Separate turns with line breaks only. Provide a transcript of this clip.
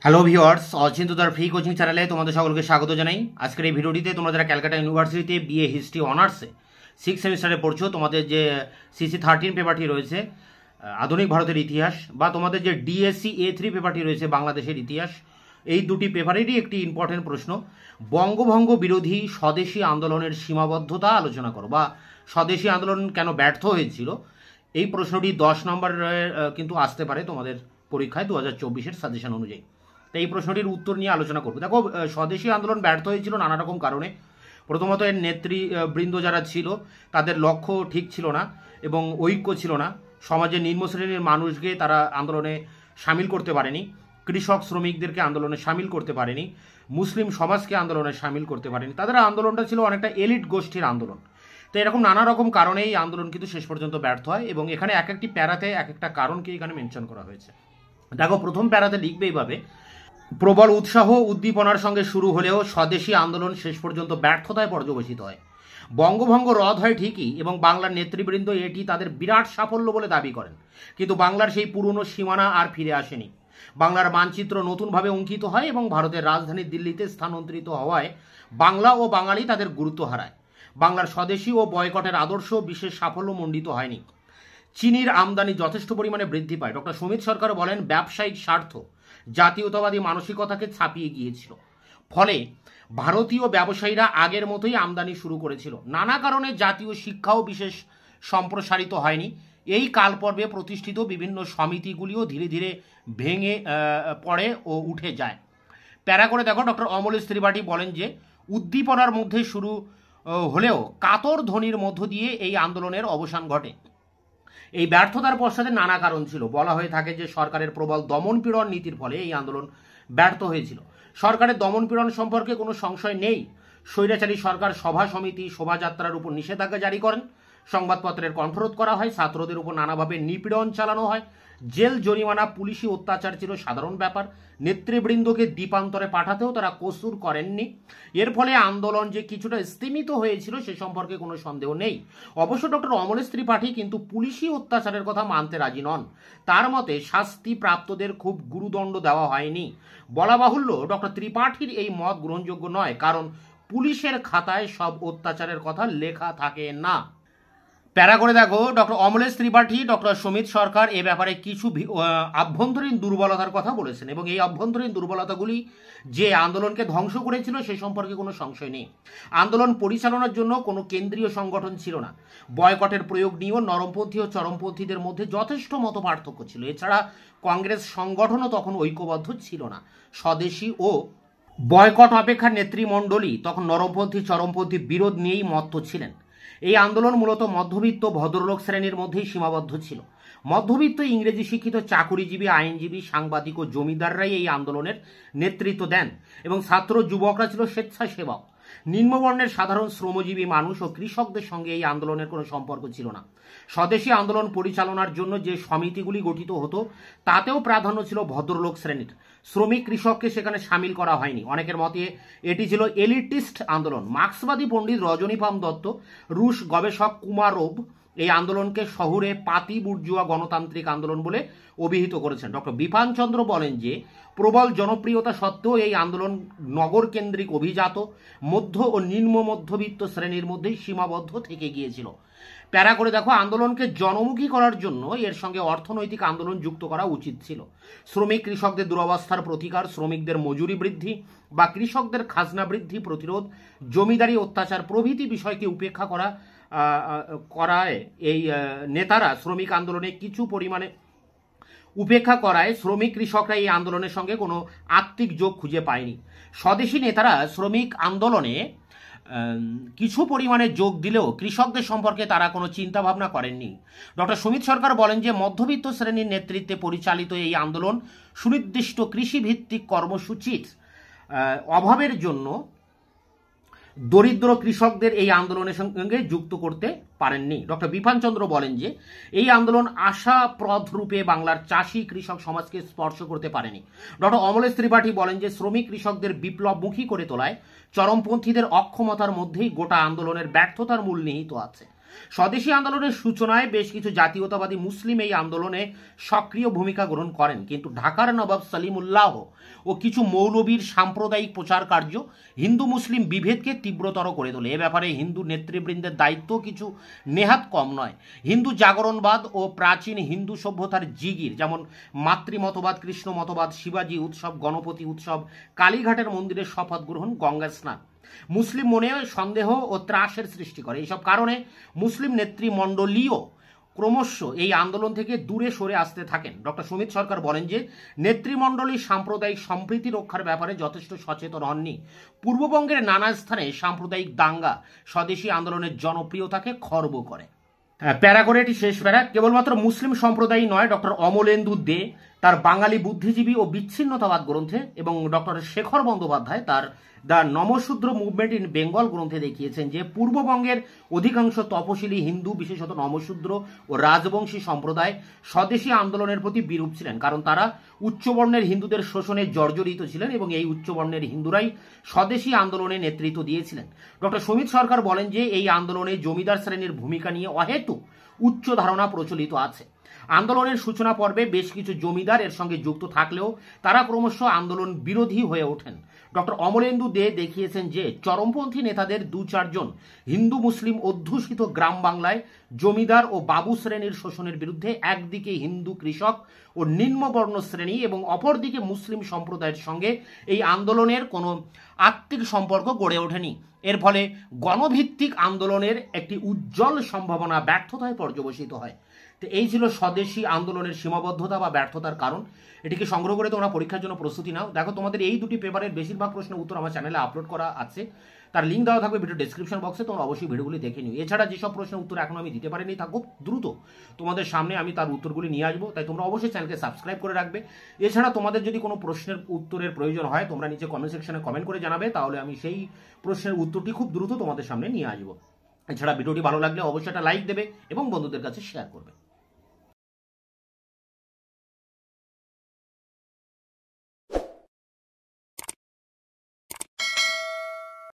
Hello viewers, অচিন্তদার free coaching চ্যানেলে তোমাদের সকলকে স্বাগত জানাই। আজকের এই ভিডিওটিতে তোমরা যারা ক্যালকাটা ইউনিভার্সিটিতে বিএ হিস্ট্রি অনার্সে 6 সেমিস্টারে পড়ছো, তোমাদের যে CC13 পেপারটি রয়েছে আধুনিক ভারতের ইতিহাস, বা তোমাদের যে DSC A3 পেপারটি রয়েছে বাংলাদেশের ইতিহাস, এই দুটি পেপারেরই একটি ইম্পর্টেন্ট প্রশ্ন, বঙ্গভঙ্গ বিরোধী স্বদেশী আন্দোলনের সীমাবদ্ধতা আলোচনা করো, বা স্বদেশী আন্দোলন কেন ব্যর্থ হয়েছিল। এই প্রশ্নটি 10 নম্বরের কিন্তু আসতে পারে তোমাদের পরীক্ষায় 2024-এর সাজেশন অনুযায়ী। তো এই প্রশ্নটির উত্তর নিয়ে আলোচনা করবো। দেখো, স্বদেশী আন্দোলন ব্যর্থ হয়েছিল নানা রকম কারণে। প্রথমত, এর নেতৃবৃন্দ যারা ছিল তাদের লক্ষ্য ঠিক ছিল না এবং ঐক্য ছিল না। সমাজের নিম্ন শ্রেণীর মানুষকে তারা আন্দোলনে সামিল করতে পারেনি, কৃষক শ্রমিকদেরকে আন্দোলনে সামিল করতে পারেনি, মুসলিম সমাজকে আন্দোলনে সামিল করতে পারেনি। তাদের আন্দোলনটা ছিল অনেকটা এলিট গোষ্ঠীর আন্দোলন। তো এরকম নানা রকম কারণে এই আন্দোলন কিন্তু শেষ পর্যন্ত ব্যর্থ হয়, এবং এখানে এক একটি প্যারাতে এক একটা কারণকে এখানে মেনশন করা হয়েছে। দেখো, প্রথম প্যারাতে লিখবে এইভাবে: প্রবল উৎসাহ উদ্দীপনার সঙ্গে শুরু হলেও স্বদেশী আন্দোলন শেষ পর্যন্ত ব্যর্থতায় পর্যবসিত হয়। বঙ্গভঙ্গ রদ হয় ঠিকই, এবং বাংলার নেতৃবৃন্দ এটি তাদের বিরাট সাফল্য বলে দাবি করেন, কিন্তু বাংলার সেই পুরনো সীমানা আর ফিরে আসেনি। বাংলার মানচিত্র নতুনভাবে অঙ্কিত হয় এবং ভারতের রাজধানী দিল্লিতে স্থানান্তরিত হওয়ায় বাংলা ও বাঙালি তাদের গুরুত্ব হারায়। বাংলার স্বদেশী ও বয়কটের আদর্শ বিশেষ সাফল্য মণ্ডিত হয়নি। চিনির আমদানি যথেষ্ট পরিমাণে বৃদ্ধি পায়। ডক্টর সুমিত সরকার বলেন, ব্যবসায়িক স্বার্থ জাতীয়তাবাদী মানসিকতাকে ছাপিয়ে গিয়েছিল, ফলে ভারতীয় ব্যবসায়ীরা আগের মতোই আমদানি শুরু করেছিল। নানা কারণে জাতীয় শিক্ষাও বিশেষ সম্প্রসারিত হয়নি। এই কালপর্বে প্রতিষ্ঠিত বিভিন্ন সমিতিগুলিও ধীরে ধীরে ভেঙে পড়ে ও উঠে যায়। প্যারা করে দেখো, ডক্টর অমলেশ ত্রিপাঠী বলেন যে উদ্দীপনার মধ্যে শুরু হলেও কাতর ধ্বনির মধ্য দিয়ে এই আন্দোলনের অবসান ঘটে। এই ব্যর্থতার পশ্চাতে নানা কারণ ছিল। বলা হয়ে থাকে যে সরকারের প্রবল দমনপীড়ন নীতির ফলে এই আন্দোলন ব্যর্থ হয়েছিল। সরকারের দমনপীড়ন সম্পর্কে কোনো সংশয় নেই। স্বৈরাচারী সরকার সভা সমিতি শোভাযাত্রার উপর নিষেধাজ্ঞা জারি করেন, সংবাদপত্রের কণ্ঠরোধ করা হয়, ছাত্রদের উপর নানাভাবে নিপীড়ন চালানো হয়, জেল জরিমানা পুলিশি অত্যাচার ছিল সাধারণ ব্যাপার। নেতৃবৃন্দকে দ্বীপান্তরে পাঠাতেও তারা কসুর করেননি। এর ফলে আন্দোলন যে কিছুটা স্তিমিত হয়েছিল সে সম্পর্কে কোনো সন্দেহ নেই। অবশ্য ডক্টর অমলেশ ত্রিপাঠী কিন্তু পুলিশি অত্যাচারের কথা মানতে রাজি নন। তার মতে শাস্তি প্রাপ্তদের খুব গুরুদণ্ড দেওয়া হয়নি। বলা বাহুল্য, ডক্টর ত্রিপাঠীর এই মত গ্রহণযোগ্য নয়, কারণ পুলিশের খাতায় সব অত্যাচারের কথা লেখা থাকে না। প্যারা করে দেখো, ডক্টর অমলেশ ত্রিপাঠী, ডক্টর সুমিত সরকার এ ব্যাপারে কিছু আভ্যন্তরীণ দুর্বলতার কথা বলেছেন, এবং এই আভ্যন্তরীণ দুর্বলতাগুলি যে আন্দোলনকে ধ্বংস করেছিল সে সম্পর্কে কোনো সংশয় নেই। আন্দোলন পরিচালনার জন্য কোনো কেন্দ্রীয় সংগঠন ছিল না। বয়কটের প্রয়োগ নিয়েও নরমপন্থী ও চরমপন্থীদের মধ্যে যথেষ্ট মত পার্থক্য ছিল। এছাড়া কংগ্রেস সংগঠনও তখন ঐক্যবদ্ধ ছিল না। স্বদেশী ও বয়কট অপেক্ষা নেতৃমণ্ডলী তখন নরমপন্থী চরমপন্থী বিরোধ নিয়েই মত্ত ছিলেন। এই আন্দোলন মূলত মধ্যবিত্ত ভদ্রলোক শ্রেণীর মধ্যেই সীমাবদ্ধ ছিল। মধ্যবিত্ত ইংরেজি শিক্ষিত চাকুরিজীবী, আইনজীবী, সাংবাদিক ও জমিদাররাই এই আন্দোলনের নেতৃত্ব দেন, এবং ছাত্র যুবকরা ছিল স্বেচ্ছাসেবক। নিম্নবর্ণের সাধারণ শ্রমজীবী মানুষ ও কৃষকদের সঙ্গে এই আন্দোলনের কোনো সম্পর্ক ছিল না। স্বদেশী আন্দোলন পরিচালনার জন্য যে সমিতিগুলি গঠিত হতো তাতেও প্রাধান্য ছিল ভদ্রলোক শ্রেণীর। শ্রমিক কৃষককে সেখানে সামিল করা হয়নি। অনেকের মতে এটি ছিল এলিটিস্ট আন্দোলন। মার্ক্সবাদী পণ্ডিত রজনীকান্ত দত্ত, রুশ গবেষক কুমারোভ এই আন্দোলনকে শহুরে পাতি বুর্জুয়া গণতান্ত্রিক আন্দোলন বলে অভিহিত করেছেন। ডক্টর বিপানচন্দ্র বলেন যে প্রবল জনপ্রিয়তা সত্ত্বেও এই আন্দোলন নগর কেন্দ্রিক অভিজাত, মধ্য ও নিম্ন মধ্যবিত্ত শ্রেণীর মধ্যেই সীমাবদ্ধ থেকে গিয়েছিল। প্যারা করে দেখো, আন্দোলনকে জনমুখী করার জন্য এর সঙ্গে অর্থনৈতিক আন্দোলন যুক্ত করা উচিত ছিল। শ্রমিক কৃষকদের দুরবস্থার প্রতিকার, শ্রমিকদের মজুরি বৃদ্ধি বা কৃষকদের খাজনা বৃদ্ধি প্রতিরোধ, জমিদারি অত্যাচার প্রভৃতি বিষয়কে উপেক্ষা করায় এই নেতারা শ্রমিক আন্দোলনে কিছু পরিমাণে উপেক্ষা করায় শ্রমিক কৃষকরা এই আন্দোলনের সঙ্গে কোনো আত্মিক যোগ খুঁজে পায়নি। স্বদেশী নেতারা শ্রমিক আন্দোলনে কিছু পরিমাণে যোগ দিলেও কৃষকদের সম্পর্কে তারা কোনো চিন্তা ভাবনা করেননি। ডক্টর সুমিত সরকার বলেন যে মধ্যবিত্ত শ্রেণীর নেতৃত্বে পরিচালিত এই আন্দোলন সুনির্দিষ্ট কৃষিভিত্তিক কর্মসূচির অভাবের জন্য দরিদ্র কৃষকদের এই আন্দোলনের সঙ্গে যুক্ত করতে পারেননি। ডক্টর বিপানচন্দ্র বলেন যে এই আন্দোলন আশাপ্রদ রূপে বাংলার চাষি কৃষক সমাজকে স্পর্শ করতে পারেনি। ডক্টর অমলেশ ত্রিপাঠী বলেন যে শ্রমিক কৃষকদের বিপ্লবমুখী করে তোলায় চরমপন্থীদের অক্ষমতার মধ্যেই গোটা আন্দোলনের ব্যর্থতার মূল নিহিত আছে। স্বদেশী আন্দোলনের সূচনায় বেশ কিছু জাতীয়তাবাদী মুসলিম এই আন্দোলনে সক্রিয় ভূমিকা গ্রহণ করেন, কিন্তু ঢাকার নবাব সলিমুল্লাহ ও কিছু মৌলবীর সাম্প্রদায়িক প্রচার কার্য হিন্দু মুসলিম বিভেদকে তীব্রতর করে তোলে। এ ব্যাপারে হিন্দু নেতৃবৃন্দের দায়িত্ব কিছু নেহাত কম নয়। হিন্দু জাগরণবাদ ও প্রাচীন হিন্দু সভ্যতার জিগির, যেমন মাতৃমতবাদ, কৃষ্ণ মতবাদ, শিবাজী উৎসব, গণপতি উৎসব, কালীঘাটের মন্দিরে শপথ গ্রহণ, গঙ্গা স্নান মুসলিম মনে সন্দেহ ও ত্রাসের সৃষ্টি করে। এইসব কারণে মুসলিম নেতৃমণ্ডলীয় ক্রমশ এই আন্দোলন থেকে দূরে সরে আসতে থাকেন। ডক্টর সুমিত সরকার বলেন যে নেতৃমণ্ডলী সাম্প্রদায়িক সম্প্রীতি রক্ষার ব্যাপারে যথেষ্ট সচেতন হননি। পূর্ববঙ্গের নানা স্থানে সাম্প্রদায়িক দাঙ্গা স্বদেশী আন্দোলনের জনপ্রিয়তাকে খর্ব করে। প্যারা করে এটি শেষ প্যারা। কেবলমাত্র মুসলিম সম্প্রদায় নয়, ডক্টর অমলেন্দু দে তার বাঙালি বুদ্ধিজীবী ও বিচ্ছিন্নতাবাদ গ্রন্থে এবং ডক্টর শেখর বন্দ্যোপাধ্যায় তার the Namasudra movement in Bengal গ্রন্থে দেখিয়েছেন যে পূর্ববঙ্গের অধিকাংশ তপশিলি হিন্দু, বিশেষত নমশূদ্র ও রাজবংশী সম্প্রদায় স্বদেশী আন্দোলনের প্রতি বিরূপ ছিলেন, কারণ তারা উচ্চবর্ণের হিন্দুদের শোষণে জর্জরিত ছিলেন এবং এই উচ্চবর্ণের হিন্দুরাই স্বদেশী আন্দোলনে নেতৃত্ব দিয়েছিলেন। ডক্টর সুমিত সরকার বলেন যে এই আন্দোলনে জমিদার শ্রেণীর ভূমিকা নিয়ে অহেতুক উচ্চ ধারণা প্রচলিত আছে। আন্দোলনের সূচনা পর্বে বেশ কিছু জমিদার এর সঙ্গে যুক্ত থাকলেও তারা ক্রমশ আন্দোলন বিরোধী হয়ে ওঠেন। ডক্টর অমলেন্দু দে দেখিয়েছেন যে চরমপন্থী নেতাদের 2-4 জন হিন্দু মুসলিম অধ্যুষিত গ্রাম বাংলায় জমিদার ও বাবু শ্রেণীর শোষণের বিরুদ্ধে একদিকে হিন্দু কৃষক ও নিম্নবর্ণ শ্রেণী এবং অপরদিকে মুসলিম সম্প্রদায়ের সঙ্গে এই আন্দোলনের কোনো আত্মিক সম্পর্ক গড়ে ওঠেনি। এর ফলে গণভিত্তিক আন্দোলনের একটি উজ্জ্বল সম্ভাবনা ব্যর্থতায় পর্যবসিত হয়। তো এই ছিল স্বদেশী আন্দোলনের সীমাবদ্ধতা বা ব্যর্থতার কারণ। এটিকে সংগ্রহ করে তোমরা পরীক্ষার জন্য প্রস্তুতি নাও। দেখো, তোমাদের এই দুটি পেপারের বেশিরভাগ প্রশ্নের উত্তর আমার চ্যানেলে আপলোড করা আছে, তার লিঙ্ক দেওয়া থাকবে ভিডিও ডেসক্রিপশন বক্সে, তোমরা অবশ্যই ভিডিওগুলি দেখে নিও। এছাড়া যেসব প্রশ্নের উত্তর এখন আমি দিতে পারিনি তা খুব দ্রুত তোমাদের সামনে আমি তার উত্তরগুলি নিয়ে আসবো, তাই তোমরা অবশ্যই চ্যানেলকে সাবস্ক্রাইব করে রাখবে। এছাড়া তোমাদের যদি কোনো প্রশ্নের উত্তরের প্রয়োজন হয় তোমরা নিচে কমেন্ট সেকশনে কমেন্ট করে জানাবে, তাহলে আমি সেই প্রশ্নের উত্তরটি খুব দ্রুত তোমাদের সামনে নিয়ে আসবো। এছাড়া ভিডিওটি ভালো লাগলে অবশ্যই একটা লাইক দেবে এবং বন্ধুদের কাছে শেয়ার করবে।